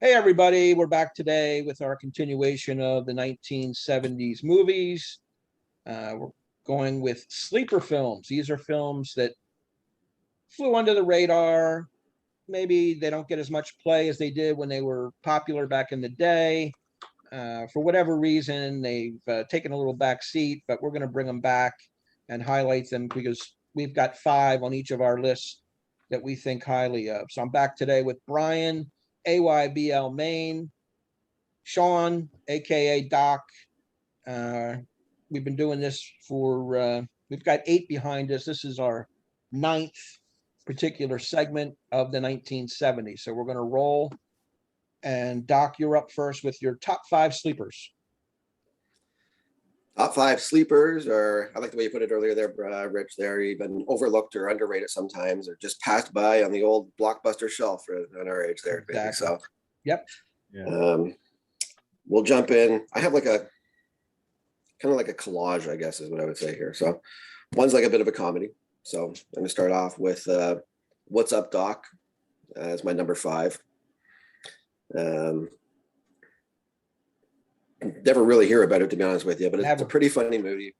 Hey, everybody. We're back today with our continuation of the 1970s movies. We're going with sleeper films. These are films that flew under the radar. Maybe they don't get as much play as they did when they were popular back in the day. For whatever reason, they've taken a little back seat, but we're going to bring them back and highlight them because we've got 5 on each of our lists that we think highly of. So I'm back today with Brian, AYBL Maine, Sean, aka Doc. We've been doing this for we've got 8 behind us. This is our 9th particular segment of the 1970s. So we're going to roll. And Doc, you're up first with your top 5 sleepers. Top 5 sleepers, or I like the way you put it earlier there, Rich. They're even overlooked or underrated sometimes, or just passed by on the old blockbuster shelf on our age there. Exactly. So, yep. Yeah. We'll jump in. I have like a kind of like a collage, I guess, is what I would say here. So, one's like a bit of a comedy. So, I'm going to start off with "What's Up, Doc" as my number 5. Never really hear about it, to be honest with you, but it's a pretty funny movie.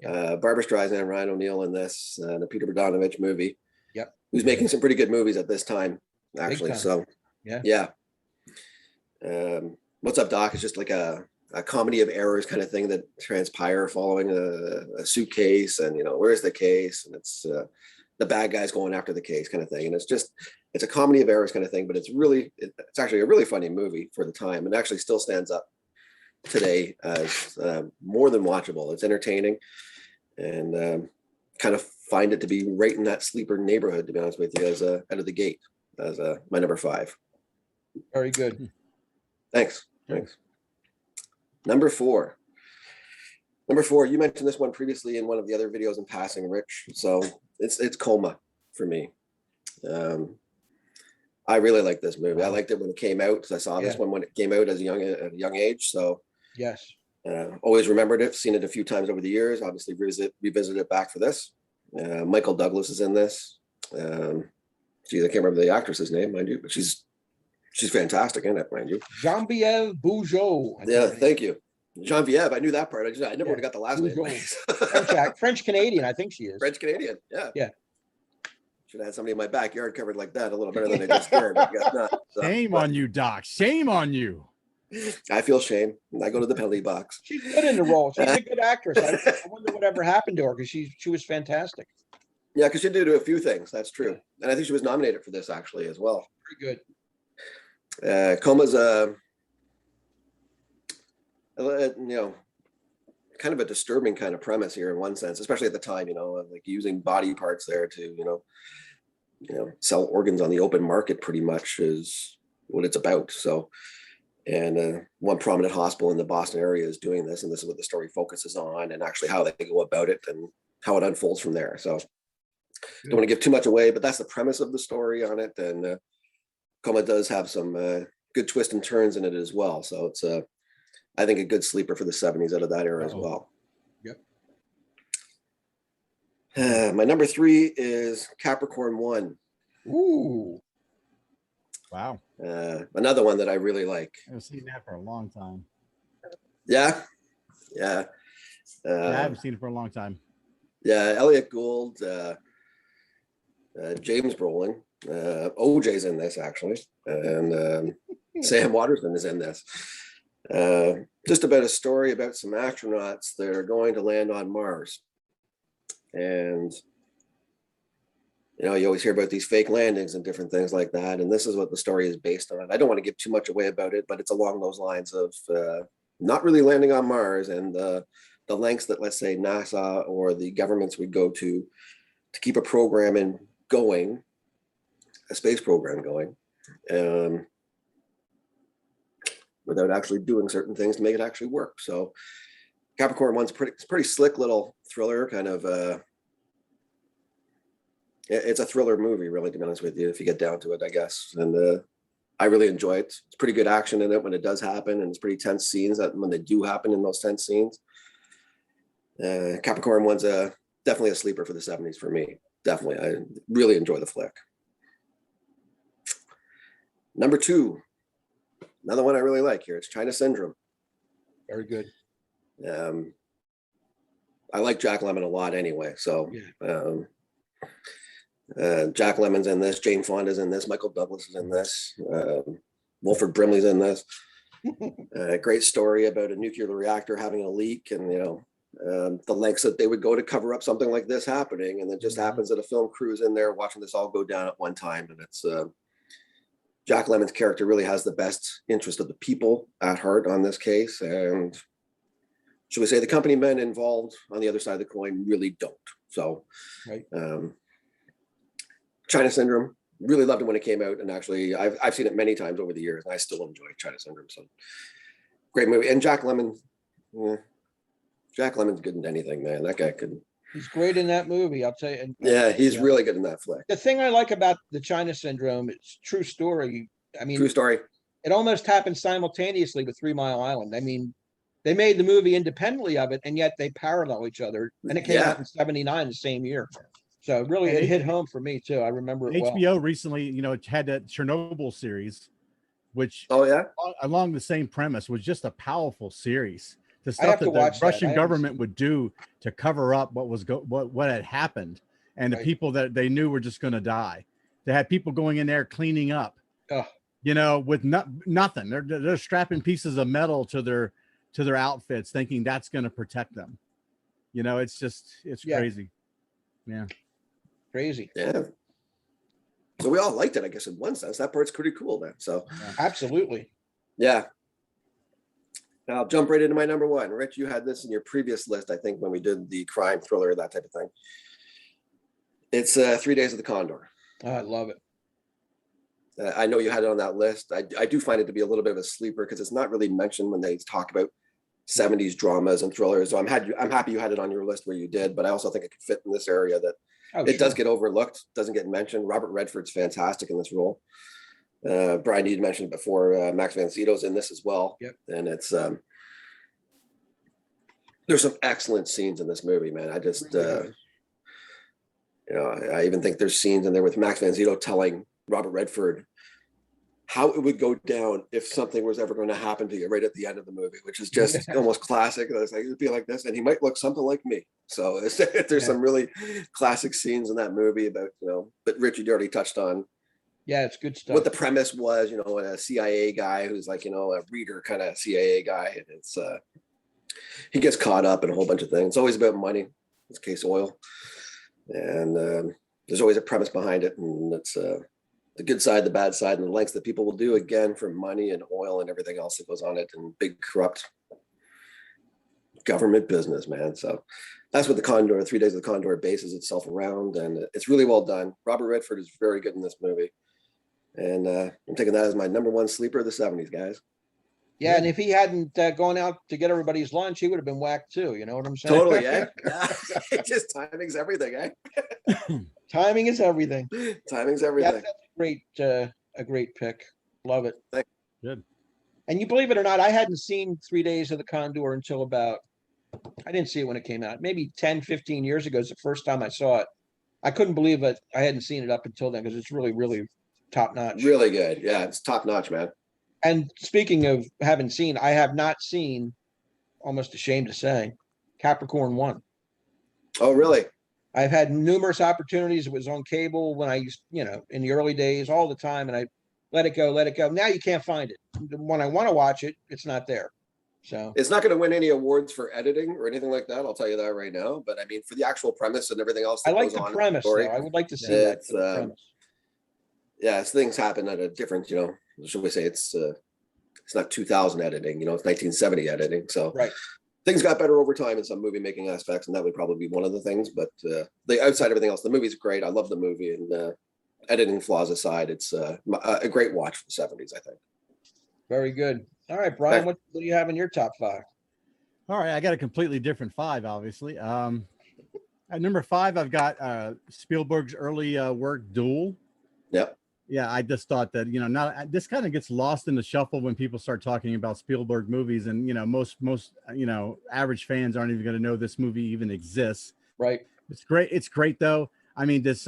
Barbra Streisand, Ryan O'Neal in this, the Peter Bogdanovich movie. Yep. Who's making some pretty good movies at this time, actually. Time. So, yeah. What's Up, Doc is just like a comedy of errors kind of thing that transpire following a suitcase, and where's the case, and it's the bad guys going after the case kind of thing, and it's a comedy of errors kind of thing, but it's actually a really funny movie for the time, and actually still stands up today as more than watchable. It's entertaining, and kind of find it to be right in that sleeper neighborhood, to be honest with you, as out of the gate as my number 5. Very good. Thanks. Number 4, you mentioned this one previously in one of the other videos in passing, Rich, so it's Coma for me. I really like this movie. I liked it when it came out because I saw this one when it came out at a young age. So yes, always remembered it. Seen it a few times over the years. Obviously, revisited it back for this. Michael Douglas is in this. Geez, I can't remember the actress's name, mind you, but she's fantastic in it, mind you. Genevieve Bujold. Yeah, thank you, Genevieve. I knew that part. I never would have got the last name. French Canadian, I think she is. French Canadian. Yeah. Yeah. Should have had somebody in my backyard covered like that a little better than I just did. I guess not. So, shame on you, Doc. Shame on you. I feel shame. I go to the penalty box. She's good in the role. She's a good actress. I wonder whatever happened to her because she was fantastic. Yeah, because she did do a few things. That's true. And I think she was nominated for this actually as well. Very good. Coma's kind of a disturbing kind of premise here in one sense, especially at the time, like using body parts there to, sell organs on the open market pretty much is what it's about. So, and one prominent hospital in the Boston area is doing this, and this is what the story focuses on, and actually how they go about it and how it unfolds from there. So don't want to give too much away, but that's the premise of the story on it. And Coma does have some good twists and turns in it as well. So it's I think a good sleeper for the 70s out of that era as well. Yep. My number 3 is Capricorn 1. Ooh. Wow. Another one that I really like. I haven't seen that for a long time. Yeah. I haven't seen it for a long time. Yeah, Elliot Gould, James Brolin, OJ's in this actually, and Sam Waterston is in this. Just about a story about some astronauts that are going to land on Mars. And, you always hear about these fake landings and different things like that. And this is what the story is based on. I don't want to give too much away about it, but it's along those lines of not really landing on Mars and the lengths that, let's say, NASA or the governments would go to keep a program going, a space program going. Without actually doing certain things to make it actually work. So Capricorn 1's pretty slick little thriller kind of, it's a thriller movie, really, to be honest with you, if you get down to it, I guess. And I really enjoy it. It's pretty good action in it when it does happen, and it's pretty tense scenes when they do happen in those tense scenes. Capricorn 1's definitely a sleeper for the 70s for me. Definitely. I really enjoy the flick. Number 2, Another one I really like here. It's China Syndrome. Very good. I like Jack Lemmon a lot anyway. So Yeah. Jack Lemmon's in this. Jane Fonda's in this. Michael Douglas is in this. Wilford Brimley's in this. Great story about a nuclear reactor having a leak, and the lengths that they would go to cover up something like this happening, and it just happens that a film crew is in there watching this all go down at one time. And it's Jack Lemmon's character really has the best interest of the people at heart on this case, and should we say the company men involved on the other side of the coin really don't. So Right. China Syndrome, really loved it when it came out, and actually I've seen it many times over the years, and I still enjoy China Syndrome. So great movie. And Jack Lemmon, Jack Lemmon's good in anything, man. That guy could. He's great in that movie, I'll tell you. And, Yeah, he's really good in that flick. the thing I like about the China Syndrome, it's a true story. I mean, True story. it almost happened simultaneously with 3 Mile Island. I mean, they made the movie independently of it, and yet they parallel each other. And it came out in '79, the same year. So really, it hit home for me too. I remember it well. HBO recently, it had that Chernobyl series, which along the same premise was just a powerful series. The stuff that the Russian government would do to cover up what had happened, and the people that they knew were just going to die. They had people going in there cleaning up, with nothing. They're strapping pieces of metal to their outfits, thinking that's going to protect them. It's crazy. Yeah. Crazy. Yeah. So we all liked it, I guess, in one sense. That part's pretty cool, man. So absolutely. Yeah. I'll jump right into my number one. Rich, you had this in your previous list, I think, when we did the crime thriller, that type of thing. It's 3 Days of the Condor. Oh, I love it. I know you had it on that list. I do find it to be a little bit of a sleeper because it's not really mentioned when they talk about 70s dramas and thrillers. So I'm happy you had it on your list where you did, but I also think it could fit in this area that does get overlooked, doesn't get mentioned. Robert Redford's fantastic in this role. Brian, you mentioned it before, Max von Sydow's in this as well. Yep. And it's there's some excellent scenes in this movie, man. I just I even think there's scenes in there with Max von Sydow telling Robert Redford how it would go down if something was ever going to happen to you right at the end of the movie, which is just almost classic. It's like, it'd be like this, and he might look something like me. So there's some really classic scenes in that movie about, but Richard, you already touched on. Yeah, it's good stuff. What the premise was, a CIA guy who's like, a reader kind of CIA guy. And it's, he gets caught up in a whole bunch of things. It's always about money, in this case, oil. And there's always a premise behind it. And it's the good side, the bad side, and the lengths that people will do, again, for money and oil and everything else that goes on it, and big corrupt government business, man. So that's what the Condor, 3 Days of the Condor, bases itself around. And it's really well done. Robert Redford is very good in this movie. And I'm taking that as my number one sleeper of the 70s, guys. Yeah, and if he hadn't gone out to get everybody's lunch, he would have been whacked too. You know what I'm saying? Totally, yeah. Just timing's everything, eh? Timing is everything. Timing's everything. That's a great pick. Love it. Thanks. Good. And you believe it or not, I hadn't seen 3 Days of the Condor until I didn't see it when it came out. Maybe 10, 15 years ago is the first time I saw it. I couldn't believe it. I hadn't seen it up until then because it's really, really top notch. Really good. Yeah, it's top notch, man. And speaking of haven't seen, I have not seen, almost ashamed to say, Capricorn 1. Oh, really? I've had numerous opportunities. It was on cable when I used, in the early days, all the time, and I let it go. Now you can't find it. When I want to watch it, it's not there. So it's not going to win any awards for editing or anything like that. I'll tell you that right now. But I mean, for the actual premise and everything else, I like the premise. Though. I would like to see that. Yeah, as things happen at a different, should we say it's not 2000 editing, it's 1970 editing. So things got better over time in some movie making aspects, and that would probably be one of the things. But the outside everything else, the movie's great. I love the movie, and editing flaws aside, it's a great watch for the 70s, I think. Very good. All right, Brian, what do you have in your top 5? All right, I got a completely different 5, obviously. At number 5, I've got Spielberg's early work, Duel. Yep. Yeah, I just thought that, this kind of gets lost in the shuffle when people start talking about Spielberg movies, and most average fans aren't even going to know this movie even exists. Right. It's great. It's great though. I mean, this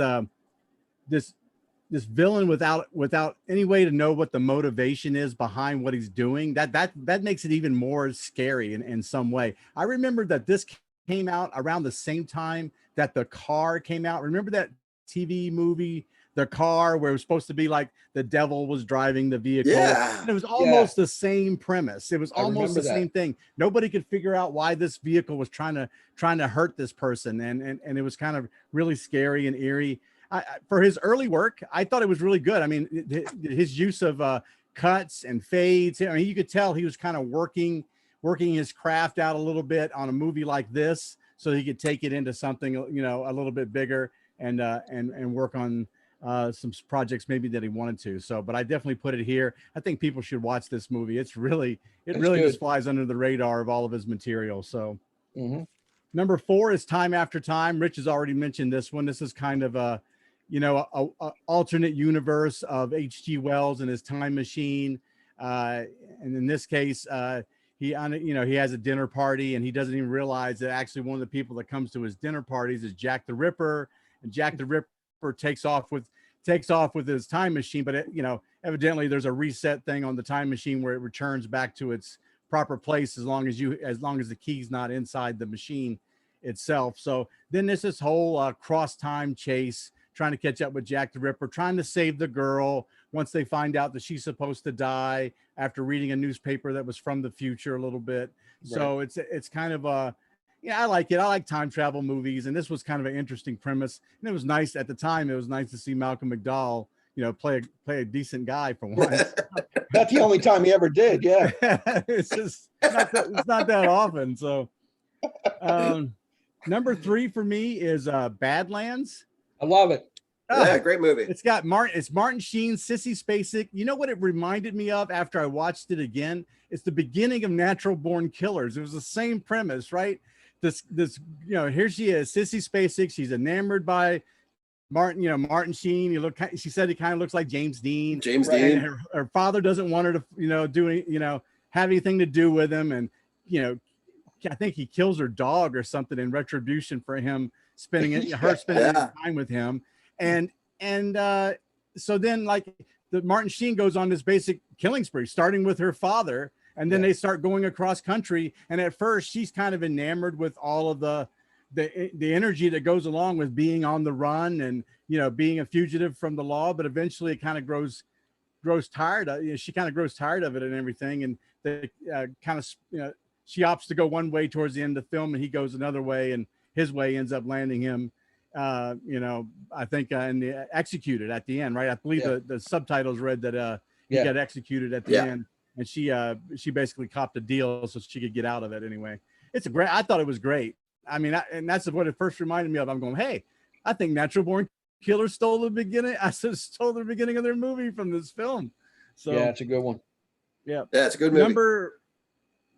this villain without any way to know what the motivation is behind what he's doing. That makes it even more scary in some way. I remember that this came out around the same time that The Car came out. Remember that TV movie, The Car, where it was supposed to be like the devil was driving the vehicle? Yeah. And it was almost the same premise. It was almost the same thing. Nobody could figure out why this vehicle was trying to hurt this person. And it was kind of really scary and eerie. For his early work, I thought it was really good. I mean, his use of cuts and fades. I mean, you could tell he was kind of working his craft out a little bit on a movie like this, so he could take it into something, a little bit bigger and work on some projects maybe that he wanted to. So, but I definitely put it here. I think people should watch this movie. It really just flies under the radar of all of his material. So, Number 4 is Time After Time. Rich has already mentioned this one. This is kind of a alternate universe of H.G. Wells and his time machine. And in this case, he has a dinner party, and he doesn't even realize that actually one of the people that comes to his dinner parties is Jack the Ripper, and Jack the Ripper takes off with his time machine. But evidently there's a reset thing on the time machine where it returns back to its proper place as long as the key's not inside the machine itself. So then there's this whole cross time chase, trying to catch up with Jack the Ripper, trying to save the girl once they find out that she's supposed to die after reading a newspaper that was from the future a little bit. Right. So it's kind of I like it. I like time travel movies, and this was kind of an interesting premise. And it was nice at the time. It was nice to see Malcolm McDowell, play a decent guy for once. That's the only time he ever did. Yeah. It's not that often. So number 3 for me is Badlands. I love it. Yeah, great movie. It's Martin Sheen, Sissy Spacek. You know what it reminded me of after I watched it again? It's the beginning of Natural Born Killers. It was the same premise, right? This here she is, Sissy Spacek. She's enamored by Martin Sheen. She said he kind of looks like James Dean. Dean. Her father doesn't want her to, have anything to do with him. And, I think he kills her dog or something in retribution for him spending time with him. And so then Martin Sheen goes on this basic killing spree, starting with her father. And then they start going across country. And at first she's kind of enamored with all of the energy that goes along with being on the run and, being a fugitive from the law. But eventually it kind of grows tired. She kind of grows tired of it and everything. And they she opts to go one way towards the end of the film, and he goes another way, and his way ends up landing him, I think executed at the end, right? I believe the subtitles read that he got executed at the end, and she basically copped a deal so she could get out of it anyway. I thought it was great. I mean, and that's what it first reminded me of. I'm going, hey, I think Natural Born Killers stole the beginning of their movie from this film. So yeah, it's a good one. Yeah, it's a good movie.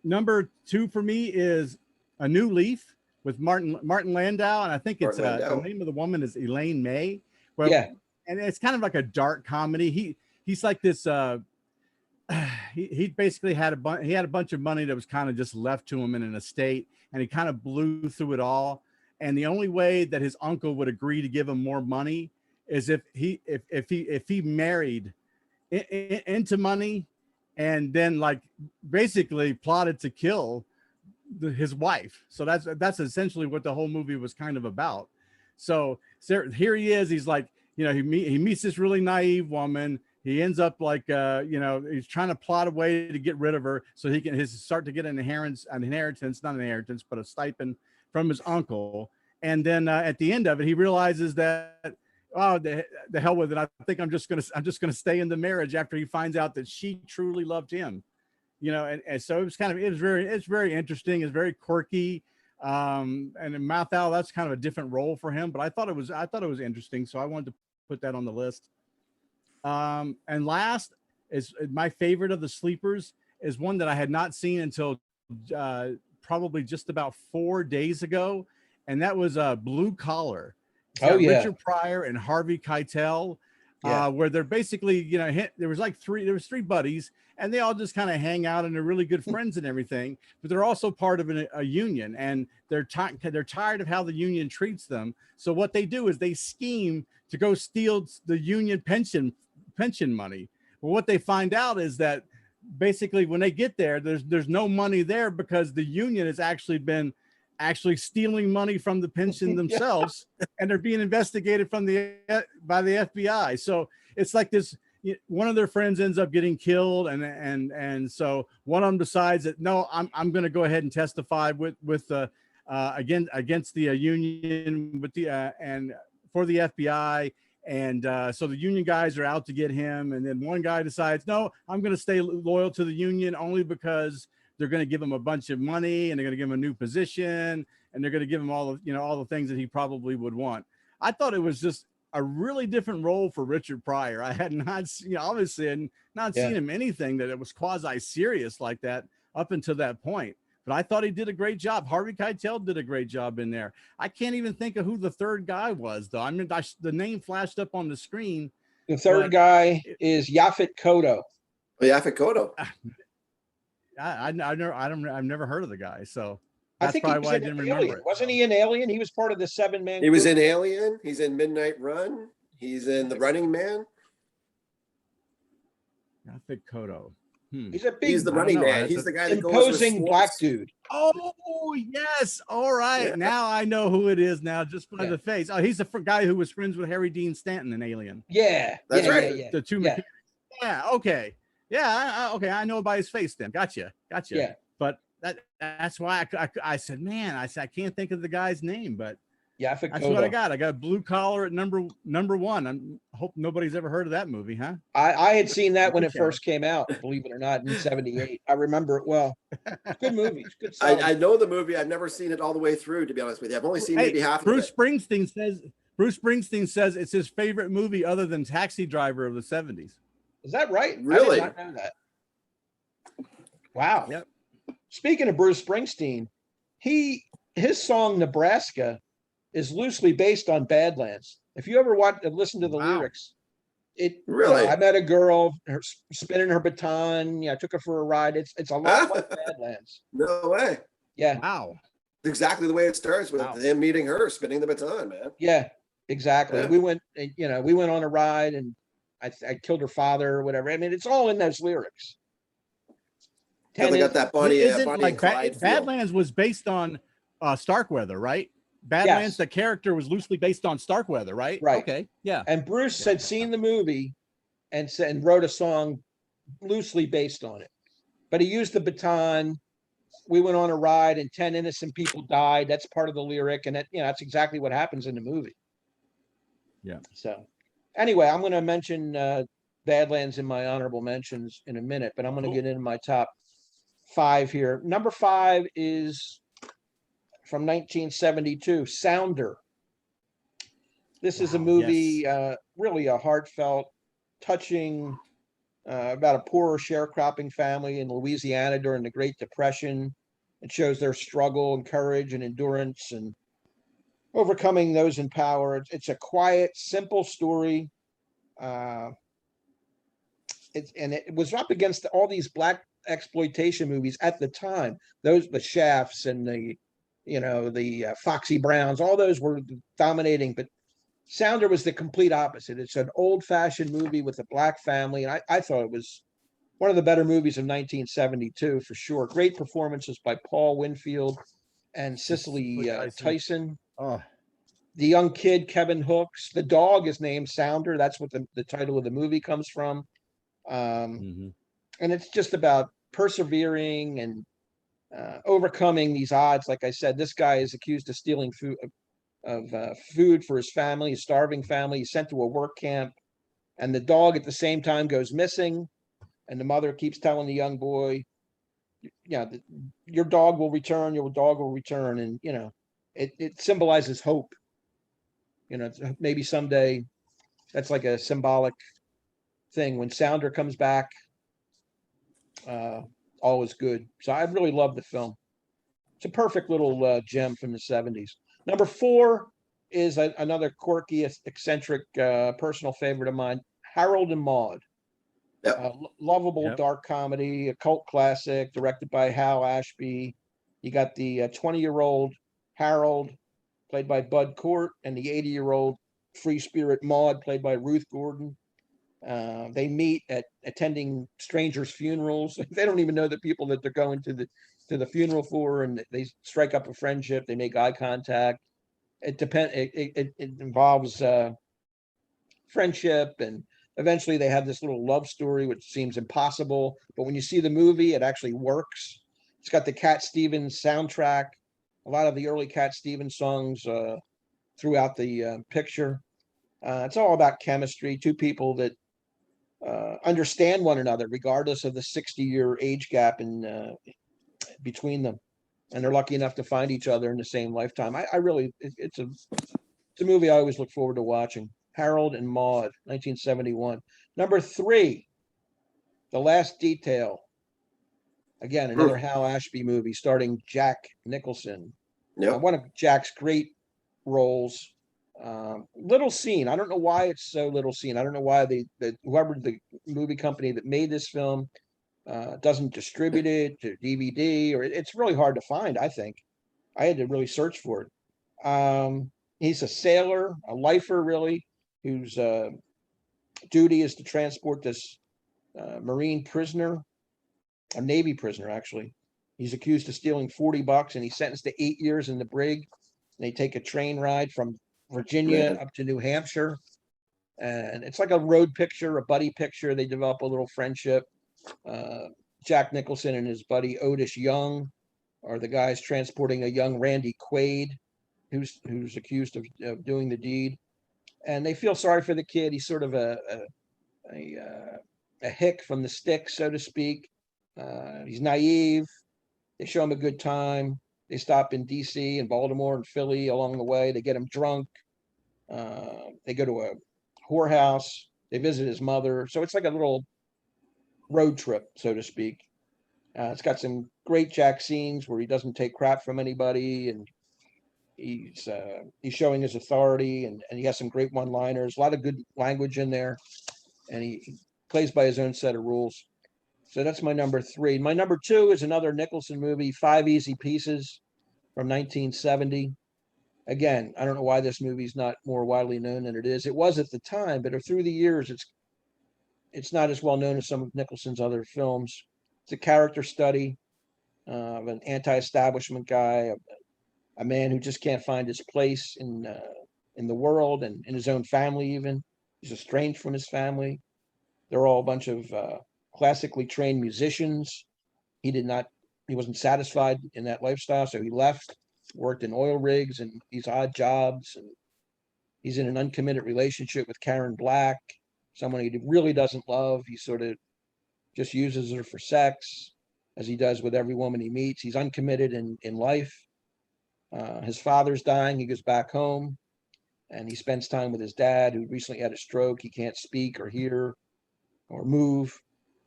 Number 2 for me is A New Leaf with Martin Landau, and I think it's the name of the woman is Elaine May. Well, and it's kind of like a dark comedy. He's like this. He basically had a bunch of money that was kind of just left to him in an estate, and he kind of blew through it all. And the only way that his uncle would agree to give him more money is if he married into money, and then basically plotted to kill his wife. So that's essentially what the whole movie was kind of about. So here he is. He's he meets this really naive woman. He ends up he's trying to plot a way to get rid of her so he can start to get not an inheritance, but a stipend from his uncle. And then at the end of it, he realizes that, oh, the hell with it. I think I'm just gonna stay in the marriage after he finds out that she truly loved him, and so it's very interesting. It's very quirky. And in Mouthal, that's kind of a different role for him, but I thought it was interesting. So I wanted to put that on the list. And last is my favorite of the sleepers is one that I had not seen until probably just about 4 days ago. And that was Blue Collar. Richard Pryor and Harvey Keitel. where they're basically, you know, there was three buddies, and they all just kind of hang out and they're really good friends and everything, but they're also part of a union, and they're tired of how the union treats them. So what they do is they scheme to go steal the union pension money. Well, what they find out is that basically when they get there, there's no money there because the union has actually been stealing money from the pension themselves, and they're being investigated by the FBI. So it's like this, one of their friends ends up getting killed, and so one of them decides that, no, I'm going to go ahead and testify against the union with the and for the FBI. And so the union guys are out to get him. And then one guy decides, no, I'm going to stay loyal to the union only because they're going to give him a bunch of money, and they're going to give him a new position, and they're going to give him all the things that he probably would want. I thought it was just a really different role for Richard Pryor. I had not, obviously had not seen him anything that it was quasi serious like that up until that point. But I thought he did a great job. Harvey Keitel did a great job in there. I can't even think of who the third guy was, though. I mean, the name flashed up on the screen. The third guy is Yaphet Kotto. Oh, Yaphet Kotto. I've never heard of the guy, so I think probably why I didn't remember it. Wasn't he in Alien? He was part of the 7-man. He was in Alien. He's in Midnight Run. He's in The Running Man. Yaphet Kotto. He's the running man. He's the guy that imposing black dude. Oh yes, all right. Yeah. Now I know who it is. Now just by the face. Oh, he's the guy who was friends with Harry Dean Stanton in Alien. Yeah, that's right. The two. Yeah. Okay. Yeah. Okay. I know by his face. Then gotcha. Yeah. But that's why I said, man, I can't think of the guy's name, but. Yeah, that's what I got. I got Blue Collar at number one. I hope nobody's ever heard of that movie, huh? I had seen that when it first came out, believe it or not, in '78. I remember it well. Good movie. Good. I know the movie. I've never seen it all the way through, to be honest with you. I've only seen maybe half of it. Bruce Springsteen says it's his favorite movie other than Taxi Driver of the '70s. Is that right? Really? I did not know that. Wow. Yep. Speaking of Bruce Springsteen, his song Nebraska is loosely based on Badlands. If you ever listen to the lyrics, really, I met a girl, spinning her baton. Yeah, I took her for a ride. It's a lot like Badlands. No way. Yeah. Wow. Exactly the way it starts with him meeting her, spinning the baton, man. Yeah, exactly. Yeah. We went on a ride, and I killed her father or whatever. I mean, it's all in those lyrics. They got that Bonnie like Clyde Badlands was based on Starkweather, right? Badlands, the character was loosely based on Starkweather, right? Right. Okay. Yeah. And Bruce had seen the movie and wrote a song loosely based on it. But he used the baton. We went on a ride and 10 innocent people died. That's part of the lyric. And that's exactly what happens in the movie. Yeah. So anyway, I'm going to mention Badlands in my honorable mentions in a minute, but I'm going to get into my top 5 here. Number 5 is from 1972, Sounder. This is a movie, really a heartfelt, touching, about a poor sharecropping family in Louisiana during the Great Depression. It shows their struggle and courage and endurance and overcoming those in power. It's a quiet, simple story. It was up against all these black exploitation movies at the time. The Shafts and the Foxy Browns, all those were dominating, but Sounder was the complete opposite. It's an old-fashioned movie with a black family, and I thought it was one of the better movies of 1972 for sure. Great performances by Paul Winfield and Cicely Tyson. Oh. The young kid, Kevin Hooks. The dog is named Sounder. That's what the title of the movie comes from. And it's just about persevering and overcoming these odds. Like I said, this guy is accused of stealing food for his family, his starving family. He's sent to a work camp, and the dog at the same time goes missing. And the mother keeps telling the young boy, your dog will return, your dog will return. And, it symbolizes hope. Maybe someday that's like a symbolic thing. When Sounder comes back, all is good. So I really love the film. It's a perfect little gem from the 70s. Number 4 is another quirky, eccentric, personal favorite of mine, Harold and Maude. Yep. Lovable dark comedy, a cult classic, directed by Hal Ashby. You got the 20-year-old Harold, played by Bud Cort, and the 80-year-old free spirit Maude, played by Ruth Gordon. They meet at attending strangers' funerals. They don't even know the people that they're going to the funeral for, and they strike up a friendship. They make eye contact. It involves friendship, and eventually they have this little love story, which seems impossible. But when you see the movie, it actually works. It's got the Cat Stevens soundtrack, a lot of the early Cat Stevens songs throughout the picture. It's all about chemistry, two people that understand one another, regardless of the 60-year age gap in between them. And they're lucky enough to find each other in the same lifetime. It's a movie I always look forward to watching. Harold and Maude, 1971. Number 3, The Last Detail. Again, another Hal Ashby movie starring Jack Nicholson. One of Jack's great roles. Little seen. I don't know why it's so little seen. I don't know why whoever the movie company that made this film doesn't distribute it to DVD, or it's really hard to find. I think I had to really search for it. He's a sailor, a lifer, really, whose duty is to transport this Marine prisoner, a Navy prisoner, actually. He's accused of stealing $40, and he's sentenced to 8 years in the brig. And they take a train ride from Virginia up to New Hampshire. And it's like a road picture, a buddy picture. They develop a little friendship. Jack Nicholson and his buddy Otis Young are the guys transporting a young Randy Quaid, who's accused of doing the deed. And they feel sorry for the kid. He's sort of a hick from the stick, so to speak. He's naive. They show him a good time. They stop in DC and Baltimore and Philly along the way. They get him drunk. They go to a whorehouse. They visit his mother. So it's like a little road trip, so to speak. It's got some great Jack scenes where he doesn't take crap from anybody, and he's showing his authority, and he has some great one-liners, a lot of good language in there, and he plays by his own set of rules. So that's my number 3. My number 2 is another Nicholson movie, 5 Easy Pieces from 1970. Again, I don't know why this movie's not more widely known than it is. It was at the time, but through the years, it's not as well known as some of Nicholson's other films. It's a character study of an anti-establishment guy, a man who just can't find his place in the world and in his own family even. He's estranged from his family. They're all a bunch of classically trained musicians. He wasn't satisfied in that lifestyle, so he left, worked in oil rigs and these odd jobs, and he's in an uncommitted relationship with Karen Black, someone he really doesn't love. He sort of just uses her for sex, as he does with every woman he meets. He's uncommitted in life. His father's dying. He goes back home, and he spends time with his dad, who recently had a stroke. He can't speak or hear or move.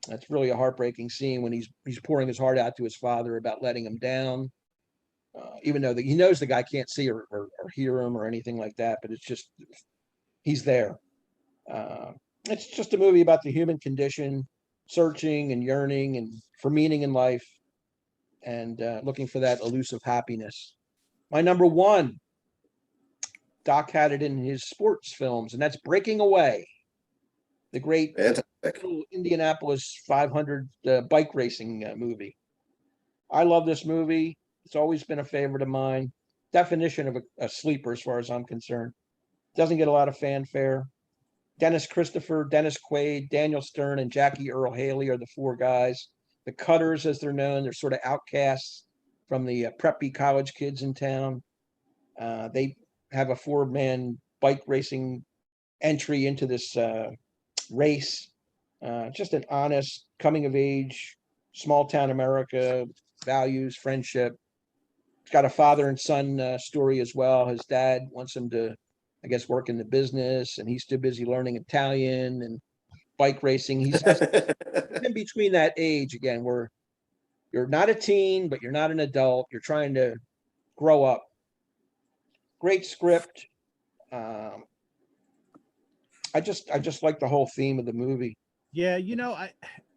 That's really a heartbreaking scene when he's pouring his heart out to his father about letting him down, even though he knows the guy can't see or hear him or anything like that. But it's just, he's there. It's just a movie about the human condition, searching and yearning and for meaning in life, and looking for that elusive happiness. My number 1, Doc had it in his sports films, and that's Breaking Away, the great Indianapolis 500 bike racing movie. I love this movie. It's always been a favorite of mine. Definition of a sleeper, as far as I'm concerned. Doesn't get a lot of fanfare. Dennis Christopher, Dennis Quaid, Daniel Stern, and Jackie Earl Haley are the 4 guys. The Cutters, as they're known, they're sort of outcasts from the preppy college kids in town. They have a 4-man bike racing entry into this race. Just an honest, coming of age, small town America, values, friendship. It's got a father and son story as well. His dad wants him to, I guess, work in the business, and he's too busy learning Italian and bike racing. He's in between that age again, where you're not a teen, but you're not an adult. You're trying to grow up. Great script. I just like the whole theme of the movie. Yeah, you know,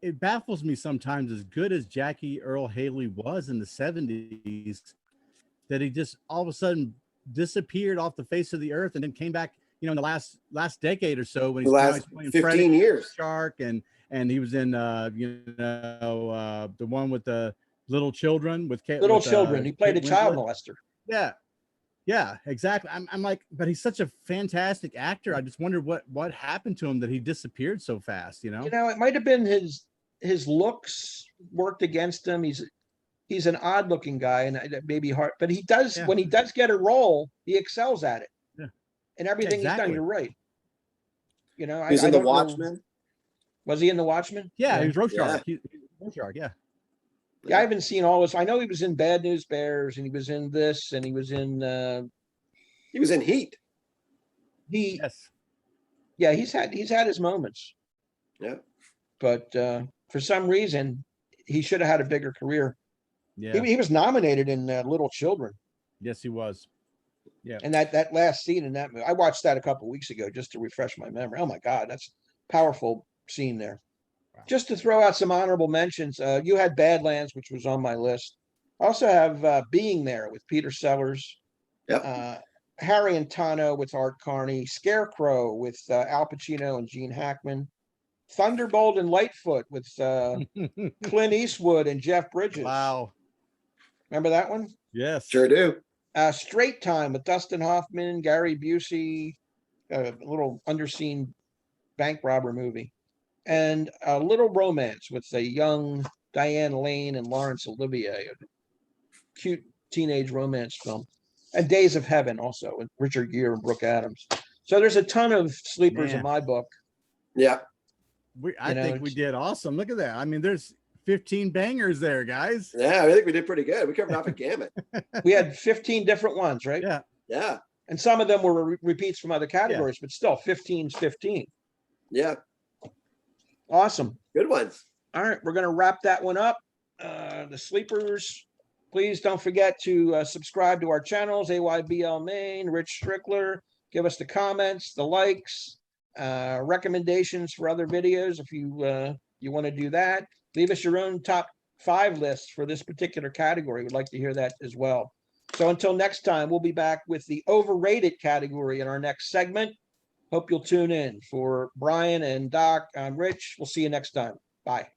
it baffles me sometimes, as good as Jackie Earl Haley was in the 70s, that he just all of a sudden disappeared off the face of the earth and then came back, you know, in the last decade or so, when The last playing 15 Freddy years. Shark, and he was in the one with the little children with Little Children. He played a child molester. Yeah, exactly. I'm like, but he's such a fantastic actor. I just wondered what happened to him that he disappeared so fast, you know? You know, it might have been his looks worked against him. He's an odd looking guy, and it may be hard, but he does, when he does get a role, he excels at it. Yeah. And everything he's done, you're right. You know, he's in The Watchmen. Was he in The Watchmen? Yeah, he was Rorschach. Rorschach, yeah. Yeah, I haven't seen all this. I know he was in Bad News Bears, and he was in this, and he was in Heat. Yes. Yeah, he's had his moments. Yeah. But for some reason, he should have had a bigger career. Yeah. He was nominated in Little Children. Yes, he was. Yeah. And that last scene in that movie, I watched that a couple of weeks ago just to refresh my memory. Oh my God, that's a powerful scene there. Wow. Just to throw out some honorable mentions, you had Badlands, which was on my list. I also have Being There with Peter Sellers. Yep. Harry and Tano with Art Carney. Scarecrow with Al Pacino and Gene Hackman. Thunderbolt and Lightfoot with Clint Eastwood and Jeff Bridges. Wow. Remember that one? Yes. Sure do. Straight Time with Dustin Hoffman, Gary Busey, a little underseen bank robber movie. And A Little Romance with a young Diane Lane and Laurence Olivier, a cute teenage romance film. And Days of Heaven also with Richard Gere and Brooke Adams. So there's a ton of sleepers in my book. Yeah. I think we did awesome. Look at that. I mean, there's 15 bangers there, guys. Yeah, I think we did pretty good. We covered off a gamut. We had 15 different ones, right? Yeah. Yeah. And some of them were repeats from other categories, but still 15's 15. Yeah. Awesome. Good ones. All right, we're going to wrap that one up. The sleepers, please don't forget to subscribe to our channels, AYBL Maine, Rich Strickler. Give us the comments, the likes, recommendations for other videos if you want to do that. Leave us your own top 5 lists for this particular category. We'd like to hear that as well. So until next time, we'll be back with the overrated category in our next segment. Hope you'll tune in. For Brian and Doc, I'm Rich. We'll see you next time. Bye.